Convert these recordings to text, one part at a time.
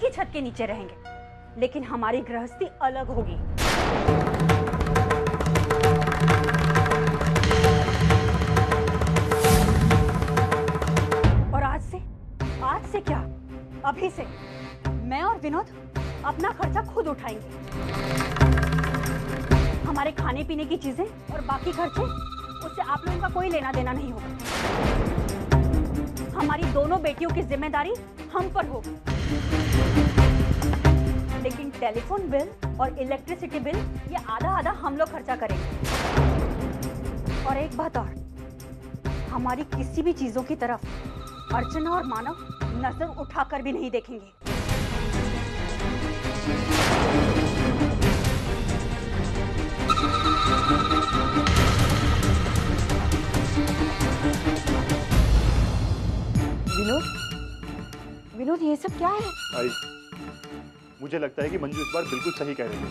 एक ही छत के नीचे रहेंगे, लेकिन हमारी गृहस्थी अलग होगी। और आज से क्या, अभी से मैं और विनोद अपना खर्चा खुद उठाएंगे। हमारे खाने पीने की चीजें और बाकी खर्चे, उससे आप लोगों का कोई लेना देना नहीं होगा। हमारी दोनों बेटियों की जिम्मेदारी हम पर होगी। लेकिन टेलीफोन बिल और इलेक्ट्रिसिटी बिल ये आधा आधा हम लोग खर्चा करेंगे। और एक बात और, हमारी किसी भी चीजों की तरफ अर्चना और मानव नजर उठाकर भी नहीं देखेंगे। विनोद, ये सब क्या है? आई, मुझे लगता है कि मंजू इस बार बिल्कुल सही कह रही है।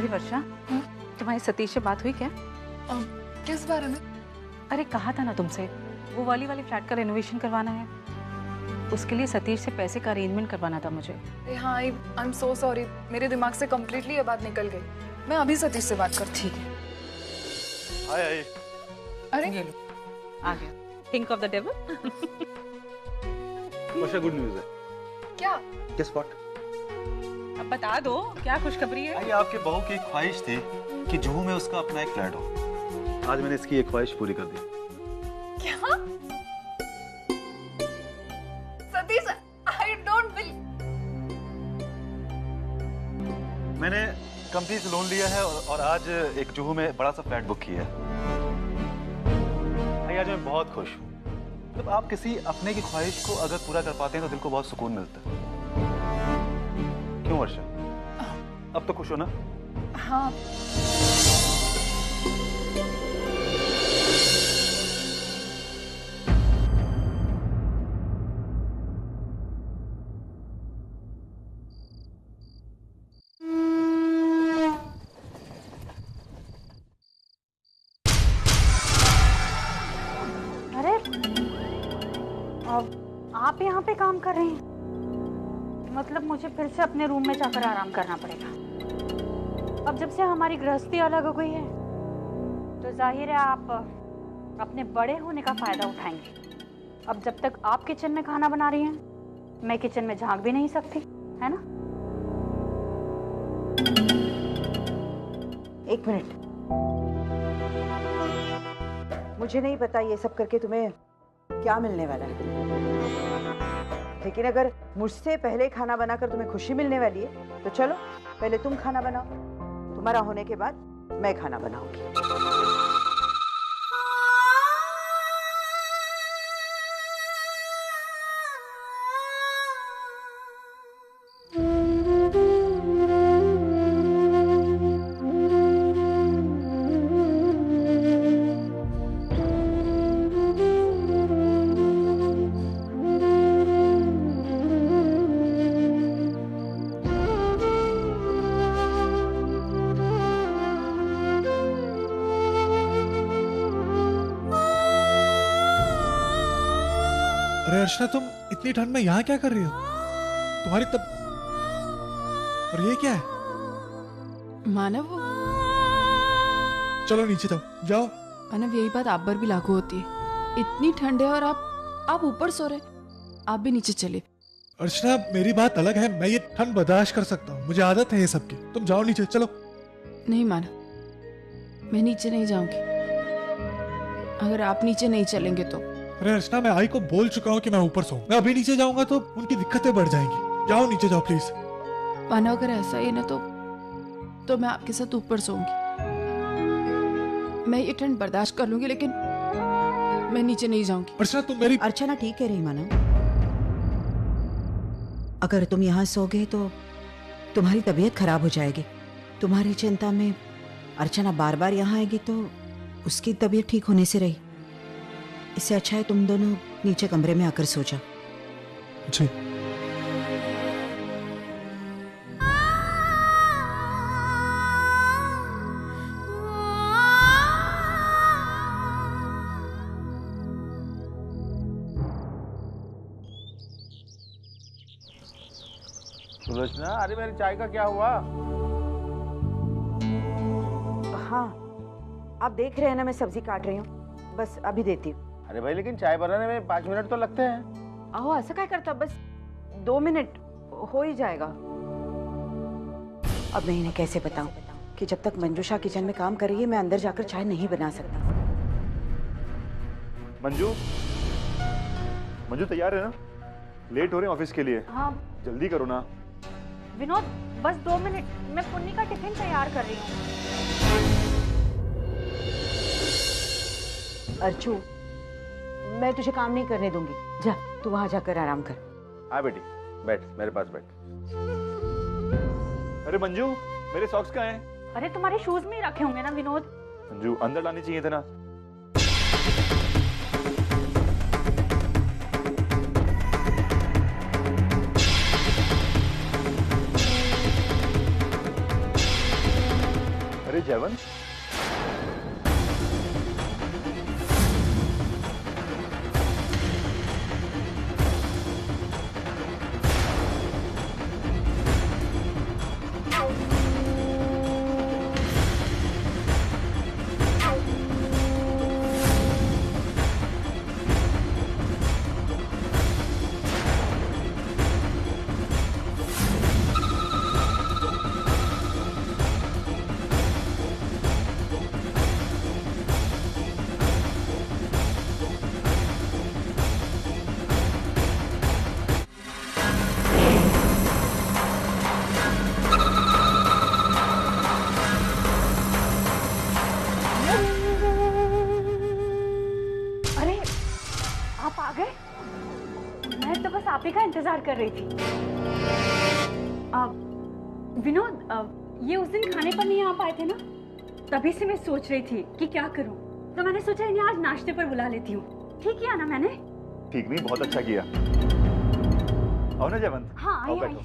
वर्षा, तुम्हारी सतीश से बात हुई क्या? किस बारे में? अरे कहा था ना तुमसे, वो वाली फ्लैट का रेनोवेशन करवाना है, उसके लिए सतीश से पैसे का अरेंजमेंट करवाना था मुझे। हाँ, आई एम सो सॉरी, मेरे दिमाग से कम्प्लीटली ये बात निकल गई। मैं अभी सतीश से बात करती हूँ। हाय। अरे ये लो, आ गया। Think of the devil. Varsha, good news है। क्या? Guess what? अब बता दो, क्या खुशखबरी है? आई, आपके बहू की ख्वाहिश थी कि जुहू में उसका अपना एक फ्लैट हो। आज मैंने इसकी एक ख्वाहिश पूरी कर दी। क्या? Satish, I don't believe. मैंने कंपनी से लोन लिया है और आज एक जुहू में बड़ा सा फ्लैट बुक किया है। आई, आज मैं बहुत खुश हूँ। मतलब आप किसी अपने की ख्वाहिश को अगर पूरा कर पाते हैं तो दिल को बहुत सुकून मिलता है। क्यों वर्षा, अब तो खुश हो ना? हाँ। अरे, अब आप यहाँ पे काम कर रहे हैं? मतलब मुझे फिर से अपने रूम में जाकर आराम करना पड़ेगा। अब जब से हमारी गृहस्थी अलग हो गई है तो जाहिर है आप अपने बड़े होने का फायदा उठाएंगे। अब जब तक आप किचन में खाना बना रही हैं, मैं किचन में झांक भी नहीं सकती, है ना? एक मिनट, मुझे नहीं पता ये सब करके तुम्हें क्या मिलने वाला है, लेकिन अगर मुझसे पहले खाना बनाकर तुम्हें खुशी मिलने वाली है तो चलो पहले तुम खाना बनाओ, तुम्हारा होने के बाद मैं खाना बनाऊंगी। अरे अर्चना, तुम इतनी ठंड में यहाँ क्या कर रही हो? तुम्हारी तब और ये क्या है? मानव, चलो नीचे तो जाओ। मानव, यही बात आप पर भी लागू होती है। इतनी ठंड है और आप ऊपर सो रहे, आप भी नीचे चले। अर्चना, मेरी बात अलग है, मैं ये ठंड बर्दाश्त कर सकता हूँ, मुझे आदत है ये सब की। तुम जाओ नीचे, चलो। नहीं मानव, मैं नीचे नहीं जाऊंगी अगर आप नीचे नहीं चलेंगे तो। अरे अर्चना, मैं आई को बोल चुका हूँ कि मैं ऊपर सोऊं। मैं अभी नीचे जाऊंगा तो उनकी दिक्कतें बढ़ जाएंगी। जाओ नीचे जाओ प्लीज। मानव, अगर ऐसा ही ना तो मैं आपके साथ ऊपर सोऊंगी। मैं ये ठंड बर्दाश्त कर लूंगी, लेकिन मैं नीचे नहीं जाऊंगी। अर्चना तुम मेरी अर्चना ठीक कह रही माना, अगर तुम यहाँ सोगे तो तुम्हारी तबीयत खराब हो जाएगी। तुम्हारी चिंता में अर्चना बार बार यहाँ आएगी तो उसकी तबीयत ठीक होने से रही। इससे अच्छा है तुम दोनों नीचे कमरे में आकर सो जाओ। जी। सुलोचना, अरे मेरी चाय का क्या हुआ? हाँ, आप देख रहे हैं ना मैं सब्जी काट रही हूँ, बस अभी देती हूँ। अरे भाई, लेकिन चाय बनाने में 5 मिनट तो लगते हैं। आहो, ऐसा क्या करता, बस 2 मिनट हो ही जाएगा। अब मैं इन्हें कैसे बताऊं कि जब तक मंजूषा किचन में काम कर रही है मैं अंदर जाकर चाय नहीं बना सकता। मंजू, मंजू तैयार है ना? लेट हो रहे हैं ऑफिस के लिए। हाँ जल्दी करो ना। विनोद, बस 2 मिनट, मैं पुन्नी का टिफिन तैयार कर रही हूँ। अर्चू, मैं तुझे काम नहीं करने दूंगी। जा, तू वहां जाकर आराम कर। हाँ बेटी, बैठ, मेरे पास बैठ। अरे मंजू, मेरे सॉक्स कहाँ हैं? अरे तुम्हारे शूज में ही रखे होंगे ना विनोद। मंजू, अंदर लाने चाहिए थे ना। अरे जयवंत, आप ही का इंतजार कर रही थी। विनोद, ये उस दिन खाने पर नहीं आ पाए थे ना, तभी से मैं सोच रही थी कि क्या करूं, तो मैंने सोचा इन्हें आज नाश्ते पर बुला लेती हूँ। ठीक किया ना मैंने? ठीक नहीं, बहुत अच्छा किया। आओ ना जयवंत। हाँ आओ, आइए बैठो।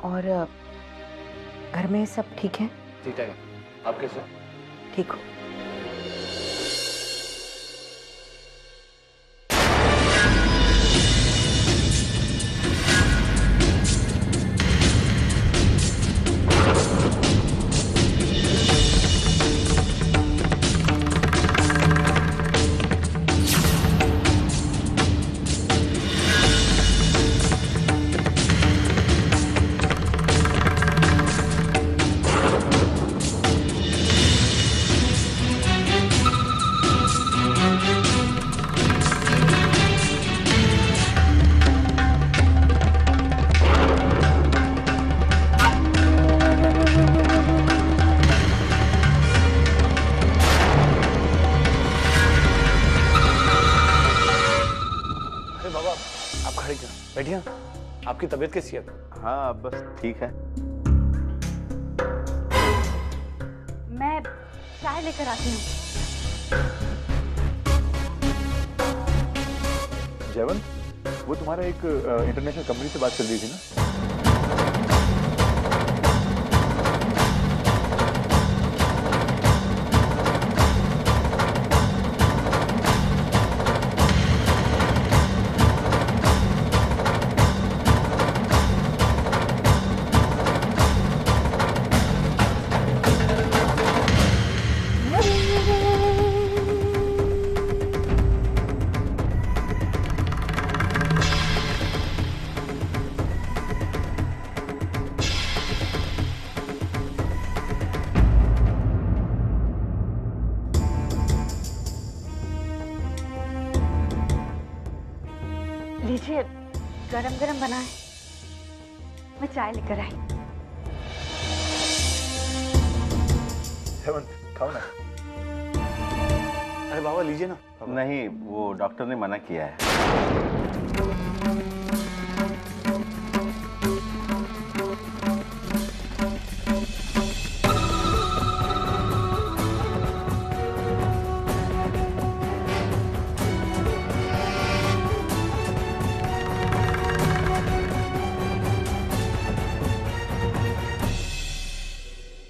और घर में सब ठीक है? ठीक है, आप कैसे? ठीक हो? बैठिए, आपकी तबीयत कैसी है? हाँ बस ठीक है। मैं चाय लेकर आती हूँ। जयवंत, वो तुम्हारा एक इंटरनेशनल कंपनी से बात चल रही थी ना? गरम गरम बनाए, मैं चाय लेकर आई। हेमंत खाओ ना। अरे बाबा लीजिए ना। नहीं, वो डॉक्टर ने मना किया है।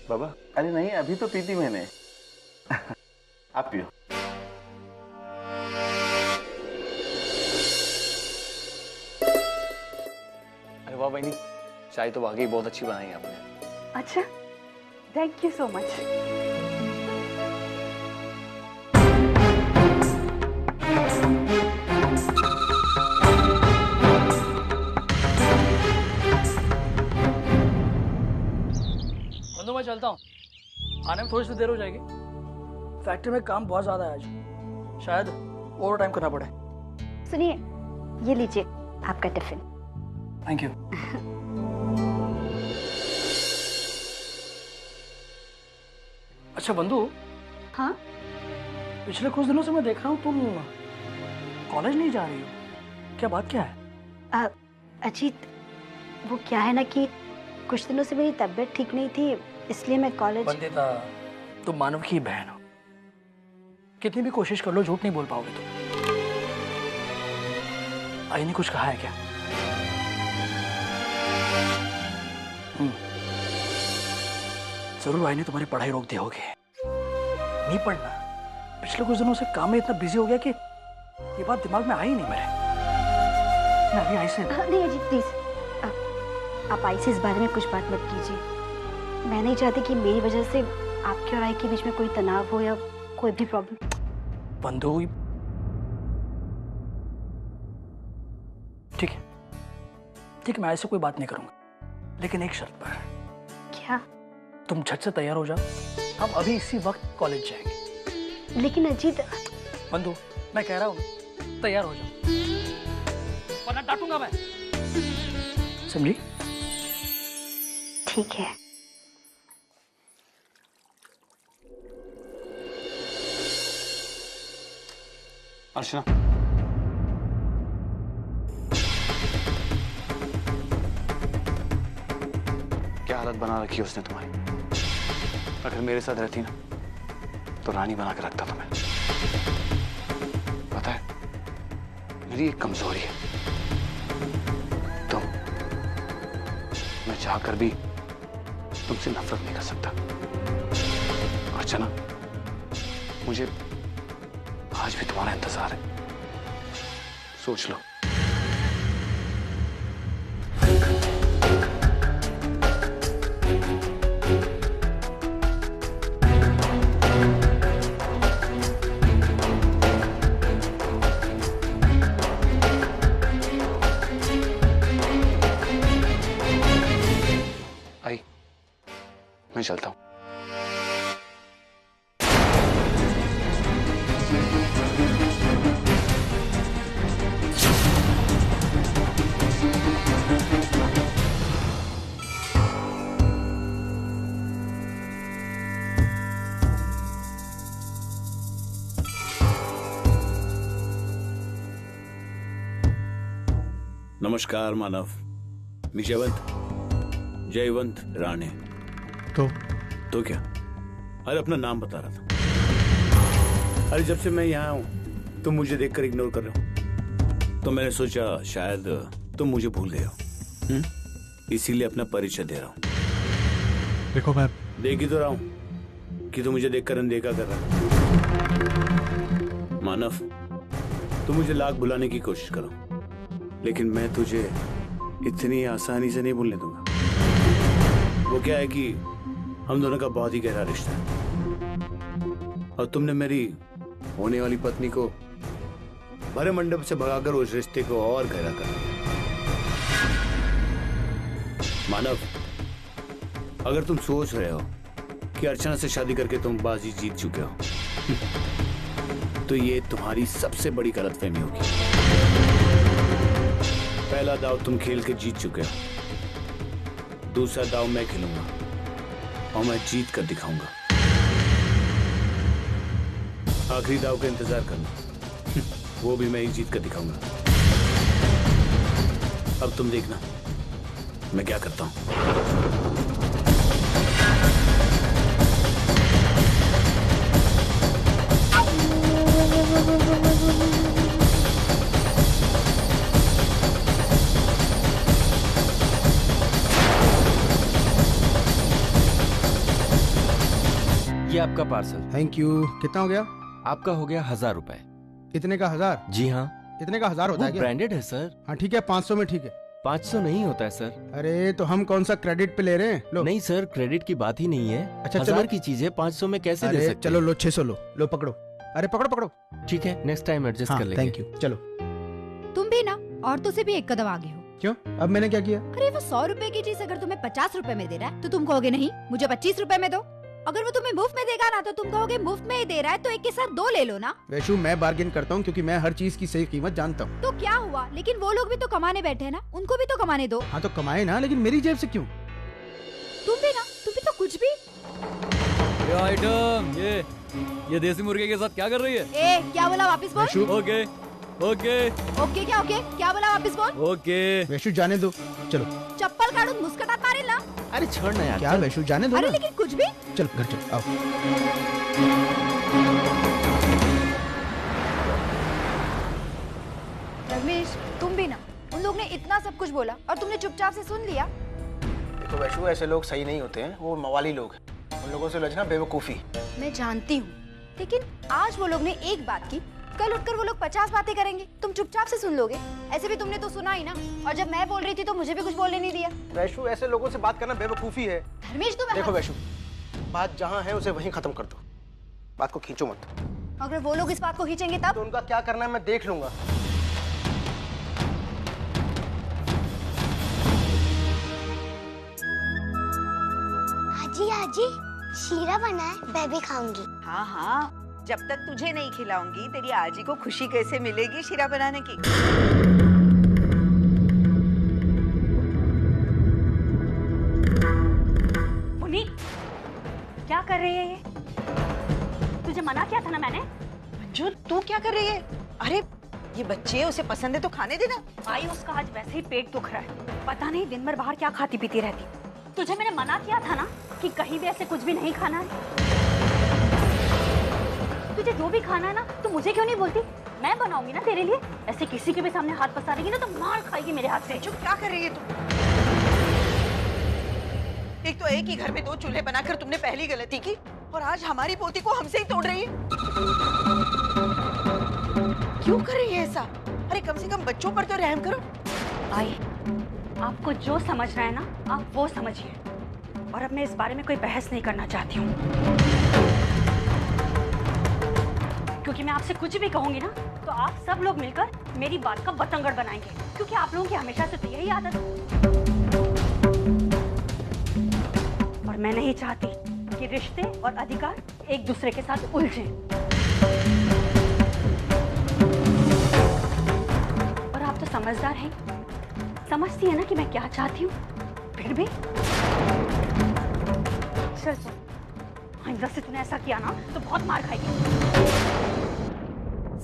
बाबा अरे नहीं, अभी तो पीती मैंने। आप पियो। अरे वाह बहनी, चाय तो वाकई बहुत अच्छी बनाई है आपने। अच्छा, थैंक यू सो मच। मैं चलता हूँ, आने में थोड़ी सी देर हो जाएगी। फैक्ट्री में काम बहुत ज्यादा है आज, शायद ओवर टाइम करना पड़े। सुनिए, ये लीजिए आपका टिफिन। Thank you. अच्छा बंधु। हाँ? पिछले कुछ दिनों से मैं देख रहा हूँ तुम कॉलेज नहीं जा रही हो, क्या बात क्या है? अजीत, वो क्या है ना कि कुछ दिनों से मेरी तबीयत ठीक नहीं थी, इसलिए मैं कॉलेज। बंदिता, तुम मानव की बहन हो, कितनी भी कोशिश कर लो झूठ नहीं बोल पाओगे तुम। आई ने कुछ कहा है क्या? जरूर आई ने तुम्हारी पढ़ाई रोक दी होगी। नहीं पढ़ना, पिछले कुछ दिनों से काम में इतना बिजी हो गया कि ये बात दिमाग में आई नहीं मेरे। मैं अभी आई से नहीं अजीत प्लीज, आप आई से इस बारे में कुछ बात मत कीजिए। मैं नहीं चाहती कि मेरी वजह से आपके और आई के बीच में कोई तनाव हो या कोई भी प्रॉब्लम। बंधु, ठीक है ठीक है, मैं ऐसे कोई बात नहीं करूंगा, लेकिन एक शर्त पर। क्या? तुम झट से तैयार हो जाओ, हम अभी इसी वक्त कॉलेज जाएंगे। लेकिन अजीत। बंधु, मैं कह रहा हूँ तैयार हो जाओ, वरना डांटूंगा मैं, समझी? ठीक है। अर्चना, क्या हालत बना रखी है उसने तुम्हारी। अगर मेरे साथ रहती ना तो रानी बना के रखता तुम्हें। पता है, मेरी एक कमजोरी है, मैं चाहकर भी तुमसे नफरत नहीं कर सकता। अर्चना, मुझे आज भी तुम्हारा इंतजार है, सोच लो। आई, मैं चलता हूं। नमस्कार मानव। जयवंत राणे। तो क्या? अरे अपना नाम बता रहा था। अरे जब से मैं यहाँ हूँ तुम मुझे देखकर इग्नोर कर रहे हो, तो मैंने सोचा शायद तुम मुझे भूल गए हो, इसीलिए अपना परिचय दे रहा हूँ। देखो मैं देख ही तो रहा हूँ कि तुम मुझे देखकर अनदेखा कर रहा है। मानव, तुम मुझे लाख बुलाने की कोशिश करो, लेकिन मैं तुझे इतनी आसानी से नहीं भूलने दूंगा। वो क्या है कि हम दोनों का बहुत ही गहरा रिश्ता है, और तुमने मेरी होने वाली पत्नी को भरे मंडप से भगाकर उस रिश्ते को और गहरा कर दिया। मानव, अगर तुम सोच रहे हो कि अर्चना से शादी करके तुम बाजी जीत चुके हो, तो ये तुम्हारी सबसे बड़ी गलतफहमी होगी। पहला दाव तुम खेल के जीत चुके हो, दूसरा दाव मैं खेलूंगा और मैं जीत कर दिखाऊंगा। आखिरी दाव का इंतजार करना, वो भी मैं ही जीत कर दिखाऊंगा। अब तुम देखना मैं क्या करता हूं। ये आपका पार्सल। Thank you. कितना हो गया? आपका हो गया 1000 रुपए। इतने का 1000? जी हाँ। इतने का 1000 होता है क्या? ब्रांडेड है सर। हाँ ठीक है, 500 में ठीक है। 500 नहीं होता है सर। अरे तो हम कौन सा क्रेडिट पे ले रहे हैं? लो। नहीं सर, क्रेडिट की बात ही नहीं है। अच्छा 1000 की चीज है, 500 में कैसे दे सकते? चलो लो 600 लो पकड़ो। अरे पकड़ो पकड़ो। ठीक है, नेक्स्ट टाइम एडजस्ट कर लेंगे। Thank you. चलो। तुम भी ना औरतों से भी एक कदम आगे हो। क्यों? अब मैंने क्या किया? अरे वो 100 रुपए की चीज अगर तुम्हें 50 रुपए में दे रहा है तो तुम कहोगे नहीं मुझे 25 रुपए में दो। अगर वो तुम्हें मुफ्त में देगा ना तो तुम कहोगे मुफ्त में ही दे रहा है तो एक के साथ 2 ले लो ना। वैशु मैं बार्गेन करता हूँ क्योंकि मैं हर चीज की सही कीमत जानता हूँ। तो क्या हुआ, लेकिन वो लोग भी तो कमाने बैठे हैं ना, उनको भी तो कमाने दो। हाँ तो कमाए ना, लेकिन मेरी जेब से क्यों? तुम भी ना, तुम भी तो कुछ भी। ये आइटम ये देसी मुर्गे के साथ क्या कर रही है? ए क्या बोला, वापस बोल। ओके ओके ओके क्या बोला, वापस बोल। ओके वैशु जाने दो, चलो। चप्पल काढून मुस्कटात मारेल ना। अरे छोड़ ना यार। क्या वैशु जाने दो अरे ना। लेकिन कुछ भी। चल घर चलो, आओ। रमेश तुम भी ना, उन लोग ने इतना सब कुछ बोला और तुमने चुपचाप से सुन लिया। देखो वैशु ऐसे लोग सही नहीं होते हैं, वो मवाली लोग हैं, उन लोगों से लजना बेवकूफ़ी। मैं जानती हूँ, लेकिन आज वो लोग ने एक बात की, कल उठकर वो लोग 50 बातें करेंगे, तुम चुपचाप से सुन लोगे। ऐसे भी तुमने तो सुना ही ना, और जब मैं बोल रही थी तो मुझे भी कुछ बोलने नहीं दिया। वैशु ऐसे लोगों से बात करना बेवकूफ़ी है। धर्मेश तुम देखो वैशु, बात जहाँ है उसे वहीं खत्म कर दो, बात को खींचो मत। अगर वो लोग इस बात को खींचेंगे तब? तो उनका क्या करना है मैं देख लूंगा। आजी शीरा बना है, मैं भी खाऊंगी। हाँ हाँ, जब तक तुझे नहीं खिलाऊंगी तेरी आजी को खुशी कैसे मिलेगी शीरा बनाने की? मुन्नी क्या कर रही है ये? तुझे मना किया था ना मैंने। मंजू तू क्या कर रही है? अरे ये बच्चे है, उसे पसंद है तो खाने देना। आई उसका आज वैसे ही पेट दुख रहा है, पता नहीं दिन भर बाहर क्या खाती पीती रहती। तुझे मैंने मना किया था ना कि कहीं भी ऐसे कुछ भी नहीं खाना है। तुझे जो भी खाना है ना तो मुझे क्यों नहीं बोलती? मैं बनाऊंगी ना तेरे लिए। ऐसे किसी के भी सामने हाथ पसारेगी ना तो मार खाएगी मेरे हाथ से। चुप, क्या कर रही है तू? एक तो एक ही घर में 2 चूल्हे बनाकर तुमने पहली गलती की और आज हमारी पोती को हमसे ही तोड़ रही है। क्यों कर रही है ऐसा? अरे कम से कम बच्चों पर तो रहम करो। आई आपको जो समझना है ना आप वो समझिए, और अब मैं इस बारे में कोई बहस नहीं करना चाहती हूँ, क्योंकि मैं आपसे कुछ भी कहूंगी ना तो आप सब लोग मिलकर मेरी बात का बतंगड़ बनाएंगे, क्योंकि आप लोगों की हमेशा से तो यही आदत है। और मैं नहीं चाहती कि रिश्ते और अधिकार एक दूसरे के साथ उलझें। और आप तो समझदार हैं, समझती है ना कि मैं क्या चाहती हूँ, फिर भी चल आइंदा से तूने ऐसा किया ना तो बहुत मार खाएगी।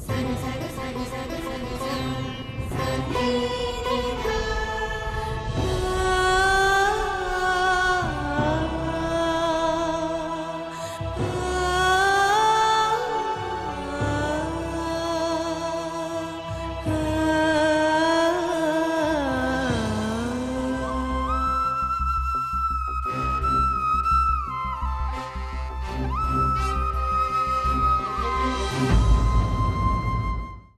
सानी सानी सानी सानी सानी सानी